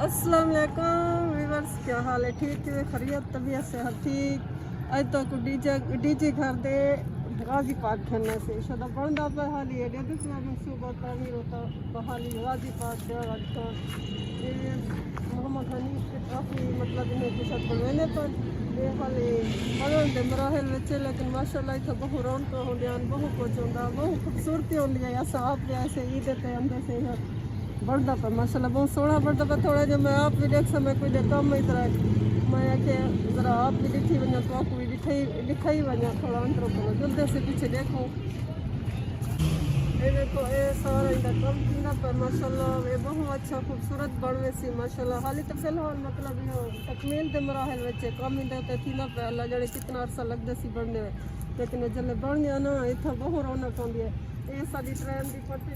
अस्सलाम वालेकुम व्यूअर्स, क्या हाल है? ठीक है, खैरियत, तबीयत सेहत ठीक। अज तक डीजे घर दे गाजी पाक खेलने से शुदा बंदा पे हाली है दे तो मनसूबा तामीर होता बहाली गाजी पाक दे रखा ये मोहम्मद हनीफ के काफ़ी मतलब इन्हें कुछ बनवाने पर ये हाली बदल दे मराहल विच, लेकिन माशाल्लाह इतना बहु रौनक होंदियां बहु कुछ होंदा बहु खूबसूरती होंदी है। अस आप भी ऐसे ईद ते आंदे से बढ़ता पे माशाल्लाह बहुत सोहना बढ़ता पे। थोड़ा जो मैं आप भी देख समय कोई कम ही तरह मैं आखे ज़रा आप भी दिखी वञा तो आपको भी दिखा ही वञा थोड़ा अंदरों को जल्दी से पीछे देखो। ये देखो ये सारा इनका कम थींदा पे माशाल्लाह ये बहुत अच्छा खूबसूरत बनवे सी माशाल्लाह। हाली तो फिलहाल मतलब ये तकमील के मराहल विच कम इंदे ते थींदा पे अल्लाह जाने कितना अरसा लगदा सी बनने, लेकिन जल्द बन गया ना इतना बहुत रौनक आती है। ये सारी ट्रेन की पटरी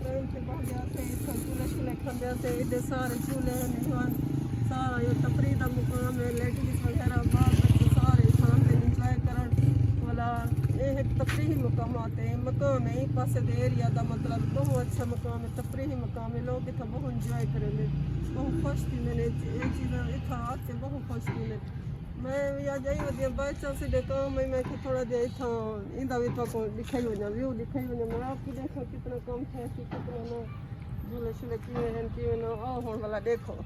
ट्रेन से बह गया थे इतना चूल्हे चूल्हे खाते थे इधर सारे चूल्हे निशान सारा ये तफरी का मुकाम है। लेडीज वगैरह बाल बच्चे सारे खाते इंजॉय कर वाला ये एक तफरी मकाम है ही पास एरिया का मतलब बहुत अच्छा मकाम है, तफरी मकाम है। लोग इतना बहुत इंजॉय करेंगे बहुत खुश थी मैंने ये चीज़ें इतना आके बहुत खुश थी मैं या जाई वधिया बाई चांस देखो मैं थोड़ा देर इतना इंदा भी तो दिखाई वञा व्यू दिखाई वञा मैं आपकी देखो कितना कम थे कितना ना झूले शूले किए ना आओ होने वाला देखो।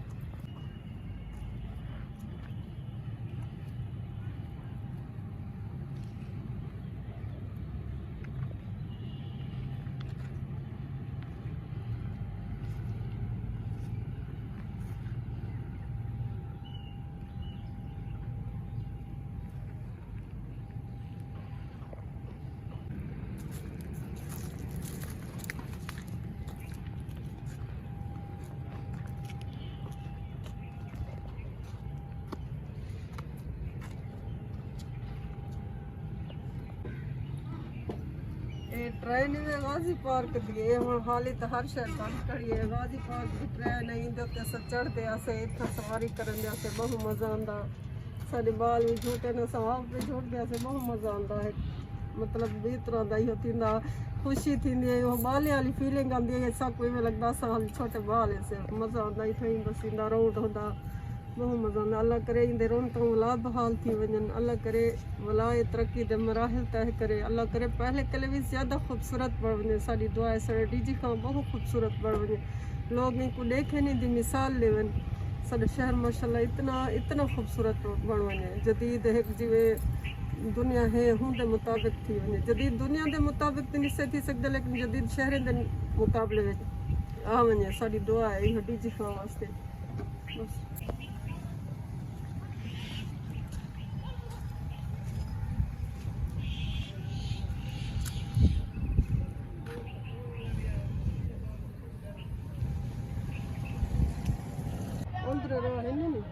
ट्रेन में गाजी पार्क दिए हम हाली तो हर शहर बंद करी है। गाजी पार्क की ट्रेन है इंदे अस चढ़ते असे इतना सवारी करन दे बहुत मज़ा आता सारे बाल भी झूठे ने सवाब भी झूठते असे बहुत मज़ा आता है। मतलब इस तरह का ही थींदा खुशी थी वो बाले वाली फीलिंग आती है सब कोई में लगता साल छोटे बाल से मज़ा आता इतना बस इंदा रोड होता बहुत मज़ा आता। अल्लाह करे इंदे रौनक वला बहाल थी वजन अल्लाह करे वला तरक्की दे मराहल तय करे अल्लाह करे पहले कले भी ज़्यादा खूबसूरत बन वने साड़ी दुआ है साढ़े डीजी खां बहुत खूबसूरत बन वने लोग इनको देखे नहीं दी मिसाल ले वन साढ़े शहर माशाल्लाह इतना इतना खूबसूरत बन वने जदीद एक जिवें दुनिया है हूँ के मुताबिक थी वने जदीद दुनिया के मुताबिक तो नहीं थी सकता लेकिन जदीद शहर के मुकाबले में आ वने साड़ी दुआ है इहो डीजी खां वास्ते बस। Ondre rah ini nih.